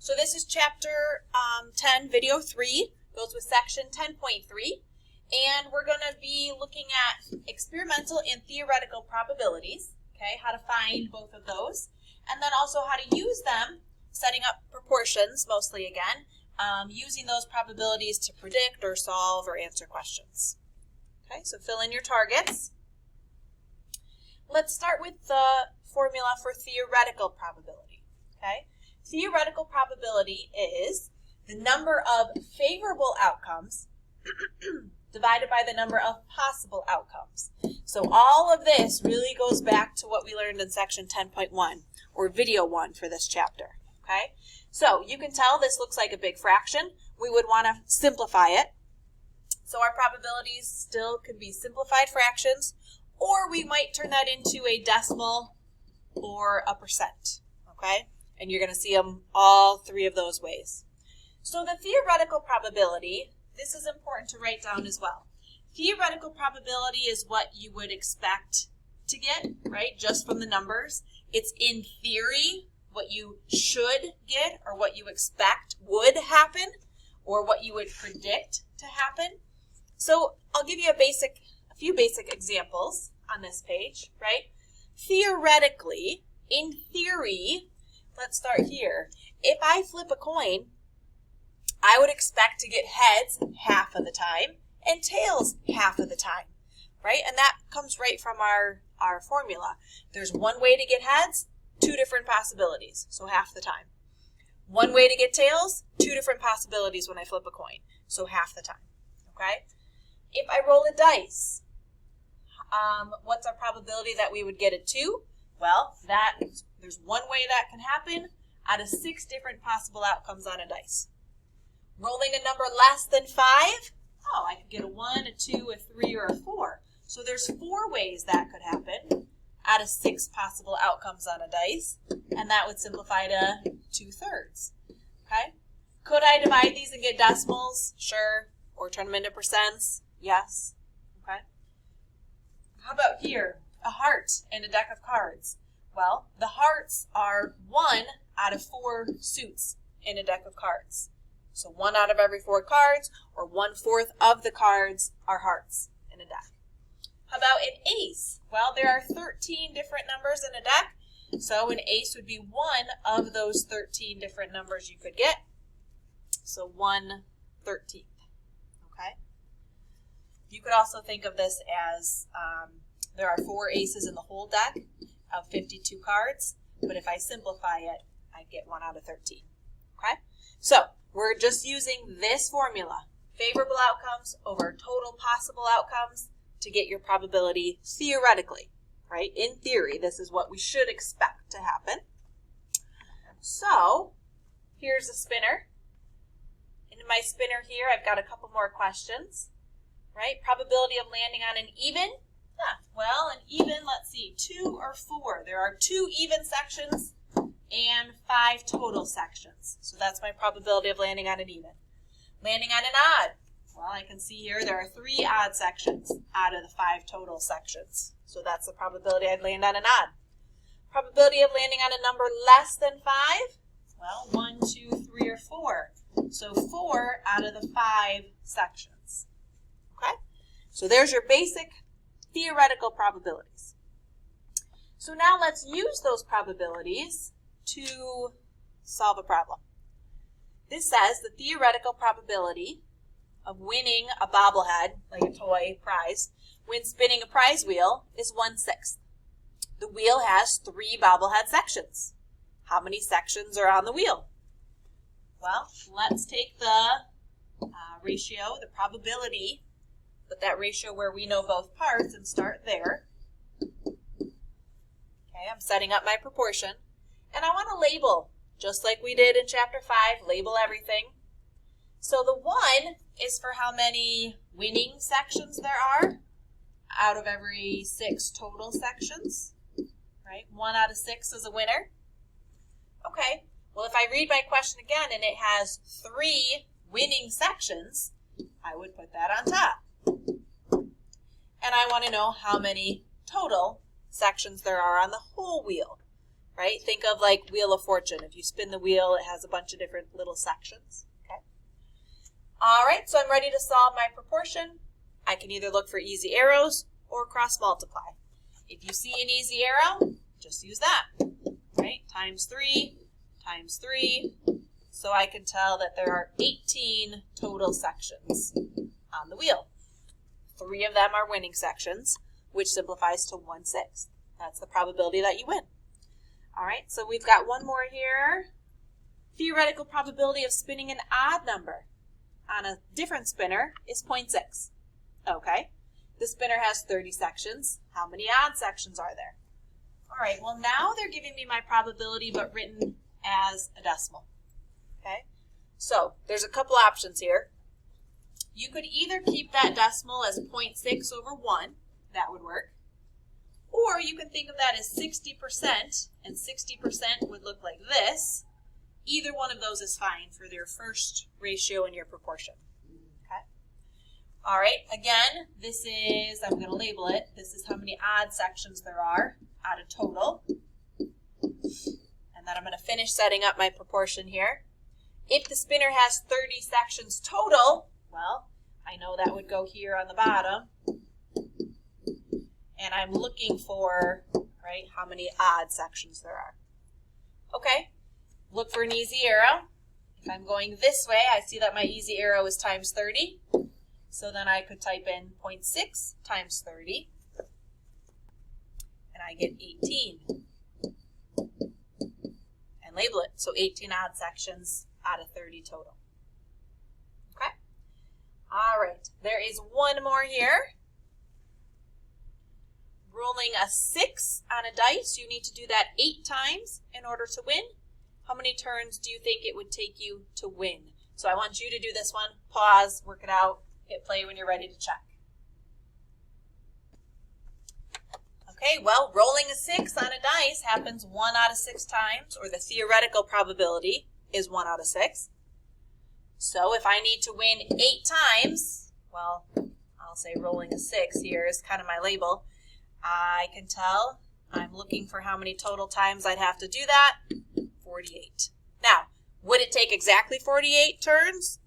So this is chapter 10, video 3, goes with section 10.3, and we're going to be looking at experimental and theoretical probabilities, okay, how to find both of those, and then also how to use them, setting up proportions mostly again, using those probabilities to predict or solve or answer questions. Okay, so fill in your targets. Let's start with the formula for theoretical probability, okay? Theoretical probability is the number of favorable outcomes divided by the number of possible outcomes. So all of this really goes back to what we learned in section 10.1, or video 1 for this chapter, okay? So you can tell this looks like a big fraction. We would want to simplify it. So our probabilities still can be simplified fractions, or we might turn that into a decimal or a percent, okay? And you're going to see them all three of those ways. So the theoretical probability, this is important to write down as well. Theoretical probability is what you would expect to get, right, just from the numbers. It's in theory what you should get or what you expect would happen or what you would predict to happen. So I'll give you a few basic examples on this page, right? Theoretically, in theory, let's start here. If I flip a coin, I would expect to get heads half of the time and tails half of the time, right? And that comes right from our formula. There's one way to get heads, two different possibilities, so half the time. One way to get tails, two different possibilities when I flip a coin, so half the time, okay? If I roll a dice, what's our probability that we would get a 2? Well, there's one way that can happen out of 6 different possible outcomes on a dice. Rolling a number less than 5, I could get a 1, a 2, a 3, or a 4. So there's 4 ways that could happen out of 6 possible outcomes on a dice, and that would simplify to 2/3. Okay? Could I divide these and get decimals? Sure. Or turn them into percents? Yes. Okay? How about here? A heart and a deck of cards. Well, the hearts are 1 out of 4 suits in a deck of cards. So 1 out of every 4 cards, or 1/4 of the cards are hearts in a deck. How about an ace? Well, there are 13 different numbers in a deck, so an ace would be 1 of those 13 different numbers you could get. So 1/13. Okay? You could also think of this as there are 4 aces in the whole deck of 52 cards, but if I simplify it, I get 1 out of 13. Okay? So we're just using this formula, favorable outcomes over total possible outcomes, to get your probability theoretically, right? In theory, this is what we should expect to happen. So here's a spinner. In my spinner here, I've got a couple more questions, right? Probability of landing on an even. Well, an even, let's see, 2 or 4. There are 2 even sections and 5 total sections. So that's my probability of landing on an even. Landing on an odd. Well, I can see here there are 3 odd sections out of the 5 total sections. So that's the probability I'd land on an odd. Probability of landing on a number less than 5? Well, 1, 2, 3, or 4. So 4 out of the 5 sections. Okay? So there's your basic theoretical probabilities. So now let's use those probabilities to solve a problem. This says the theoretical probability of winning a bobblehead, like a toy prize, when spinning a prize wheel is 1/6. The wheel has 3 bobblehead sections. How many sections are on the wheel? Well, let's take the ratio, the probability, put that ratio where we know both parts and start there. Okay, I'm setting up my proportion. And I want to label, just like we did in chapter 5, label everything. So the 1 is for how many winning sections there are out of every 6 total sections, right? 1 out of 6 is a winner. Okay, well, if I read my question again and it has 3 winning sections, I would put that on top. And I want to know how many total sections there are on the whole wheel. right? Think of like Wheel of Fortune. If you spin the wheel, it has a bunch of different little sections, okay? All right, so I'm ready to solve my proportion. I can either look for easy arrows or cross multiply. If you see an easy arrow, just use that, right? Times 3 times 3. So I can tell that there are 18 total sections on the wheel. 3 of them are winning sections, which simplifies to 1/6. That's the probability that you win. All right, so we've got one more here. Theoretical probability of spinning an odd number on a different spinner is 0.6. Okay, the spinner has 30 sections. How many odd sections are there? All right, well now they're giving me my probability but written as a decimal. Okay, so there's a couple options here. You could either keep that decimal as 0.6 over 1, that would work, or you can think of that as 60%, and 60% would look like this. Either one of those is fine for their first ratio in your proportion. Okay. All right, again, this is, I'm going to label it, this is how many odd sections there are out of total. And then I'm going to finish setting up my proportion here. If the spinner has 30 sections total, well, I know that would go here on the bottom. And I'm looking for, right, how many odd sections there are. Okay, look for an easy arrow. If I'm going this way, I see that my easy arrow is times 30. So then I could type in 0.6 times 30. And I get 18. And label it. So 18 odd sections out of 30 total. Okay? All right. There is one more here. Rolling a 6 on a dice. You need to do that 8 times in order to win. How many turns do you think it would take you to win? So I want you to do this one. Pause, work it out, hit play when you're ready to check. Okay, well, rolling a 6 on a dice happens 1 out of 6 times, or the theoretical probability is 1 out of 6. So if I need to win 8 times, well, I'll say rolling a 6 here is kind of my label. I can tell I'm looking for how many total times I'd have to do that. 48. Now, would it take exactly 48 turns?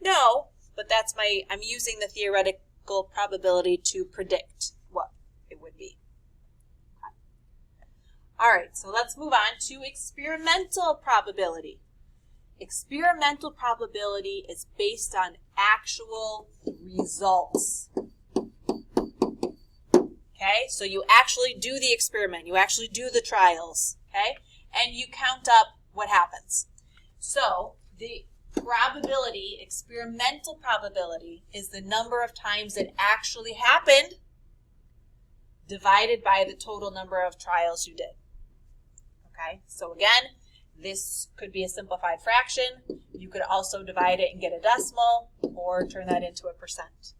No, but that's I'm using the theoretical probability to predict what it would be. Okay. All right, so let's move on to experimental probability. Experimental probability is based on actual results. Okay, so you actually do the experiment, you actually do the trials, okay, and you count up what happens. So the probability, experimental probability, is the number of times it actually happened divided by the total number of trials you did. Okay, so again, this could be a simplified fraction. You could also divide it and get a decimal or turn that into a percent.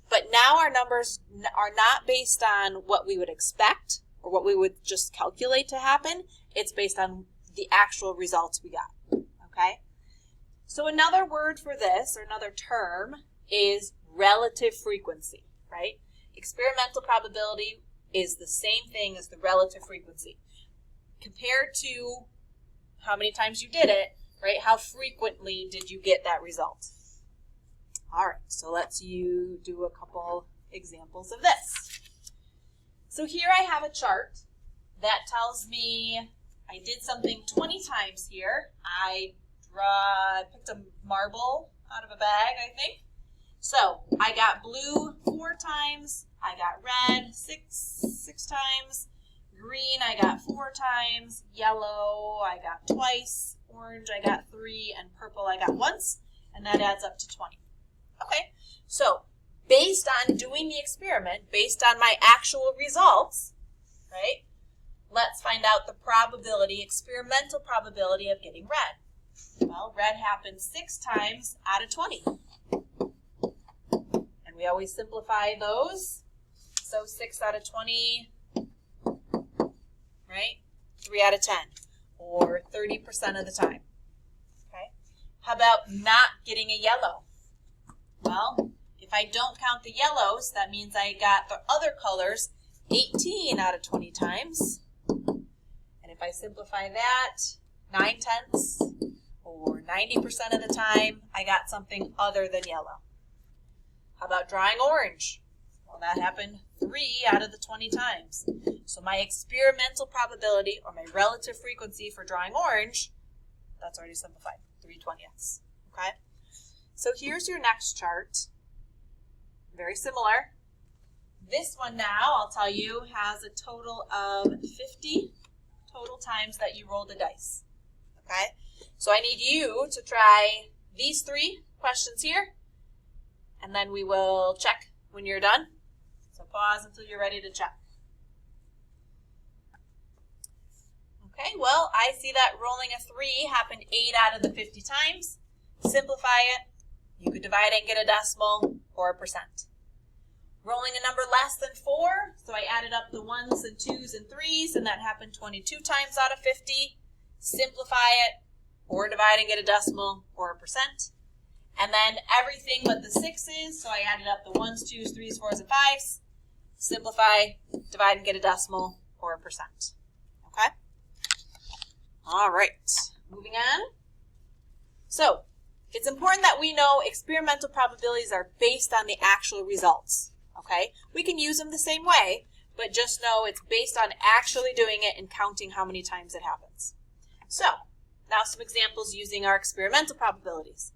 But now our numbers are not based on what we would expect or what we would just calculate to happen. It's based on the actual results we got, okay? So another word for this, or another term, is relative frequency, right? Experimental probability is the same thing as the relative frequency. Compared to how many times you did it, right? How frequently did you get that result? All right, so let's do a couple examples of this. So here I have a chart that tells me I did something 20 times here. I picked a marble out of a bag, I think. So I got blue 4 times, I got red six times, green I got 4 times, yellow I got twice, orange I got 3, and purple I got once, and that adds up to 20. Okay, so based on doing the experiment, based on my actual results, right, let's find out the probability, experimental probability of getting red. Well, red happens 6 times out of 20. And we always simplify those. So 6 out of 20, right, 3 out of 10, or 30% of the time. Okay, how about not getting a yellow? Well, if I don't count the yellows, that means I got the other colors 18 out of 20 times. And if if I simplify that, 9/10 or 90% of the time, I got something other than yellow. How about drawing orange? Well, that happened 3 out of the 20 times. So my experimental probability, or my relative frequency for drawing orange, that's already simplified, 3/20. Okay? So here's your next chart. Very similar. This one now, I'll tell you, has a total of 50 total times that you rolled the dice. Okay? So I need you to try these 3 questions here, and then we will check when you're done. So pause until you're ready to check. Okay, well, I see that rolling a 3 happened 8 out of the 50 times. Simplify it. You could divide it and get a decimal or a percent. Rolling a number less than 4, so I added up the 1s and 2s and 3s, and that happened 22 times out of 50. Simplify it, or divide and get a decimal or a percent. And then everything but the 6s, so I added up the 1s, 2s, 3s, 4s, and 5s. Simplify, divide and get a decimal or a percent. Okay? All right, moving on. So, it's important that we know experimental probabilities are based on the actual results. Okay? We can use them the same way, but just know it's based on actually doing it and counting how many times it happens. So, now some examples using our experimental probabilities.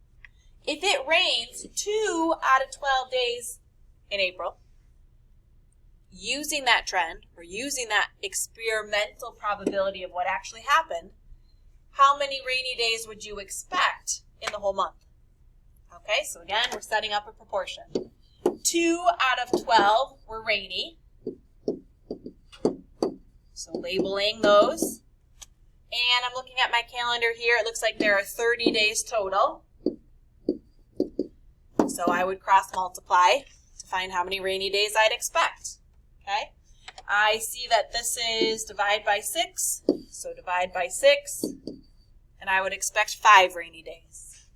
If it rains 2 out of 12 days in April, using that trend, or using that experimental probability of what actually happened, how many rainy days would you expect in the whole month? Okay, so again, we're setting up a proportion. 2 out of 12 were rainy. So labeling those. And I'm looking at my calendar here. It looks like there are 30 days total. So I would cross multiply to find how many rainy days I'd expect. Okay? I see that this is divide by 6. So divide by 6. And I would expect 5 rainy days.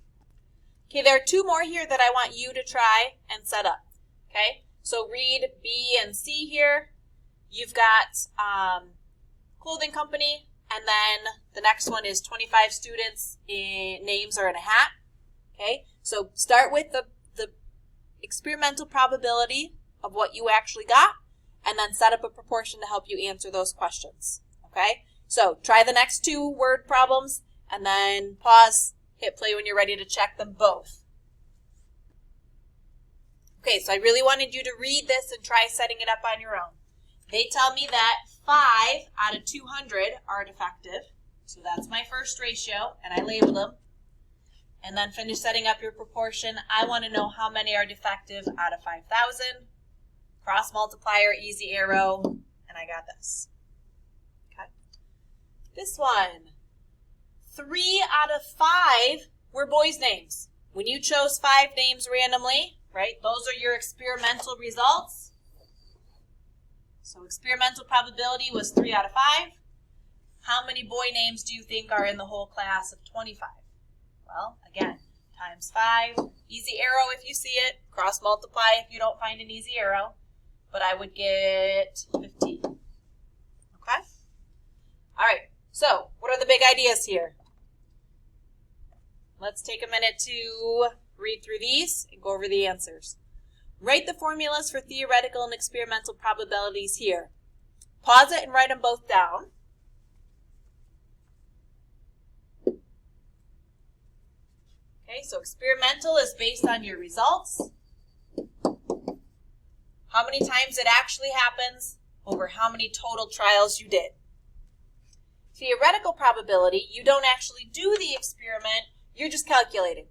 Okay, there are 2 more here that I want you to try and set up. Okay? So read B and C here. You've got clothing company. And then the next one is 25 students names are in a hat. Okay, so start with the experimental probability of what you actually got, and then set up a proportion to help you answer those questions. Okay, so try the next 2 word problems, and then pause, hit play when you're ready to check them both. Okay, so I really wanted you to read this and try setting it up on your own. They tell me that 5 out of 200 are defective. So that's my first ratio, and I label them. And then finish setting up your proportion. I want to know how many are defective out of 5,000. Cross multiplier, easy arrow, and I got this. Okay. This one. 3 out of 5 were boys' names. When you chose 5 names randomly, right, those are your experimental results. So experimental probability was 3 out of 5. How many boy names do you think are in the whole class of 25? Well, again, times 5. Easy arrow if you see it. Cross multiply if you don't find an easy arrow. But I would get 15. Okay? All right. So what are the big ideas here? Let's take a minute to read through these and go over the answers. Write the formulas for theoretical and experimental probabilities here. Pause it and write them both down. Okay, so experimental is based on your results. How many times it actually happens over how many total trials you did. Theoretical probability, you don't actually do the experiment, you're just calculating.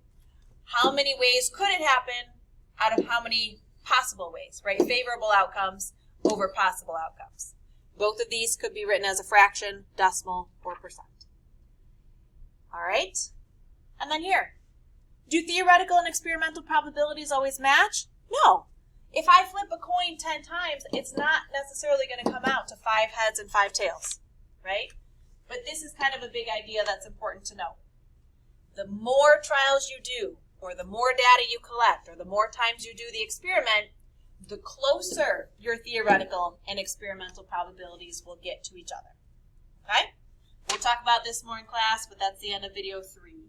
How many ways could it happen out of how many possible ways, right? Favorable outcomes over possible outcomes. Both of these could be written as a fraction, decimal, or percent. All right? And then here. Do theoretical and experimental probabilities always match? No. If I flip a coin 10 times, it's not necessarily going to come out to 5 heads and 5 tails, right? But this is kind of a big idea that's important to know. The more trials you do, or the more data you collect, or the more times you do the experiment, the closer your theoretical and experimental probabilities will get to each other. Okay? We'll talk about this more in class, but that's the end of video 3.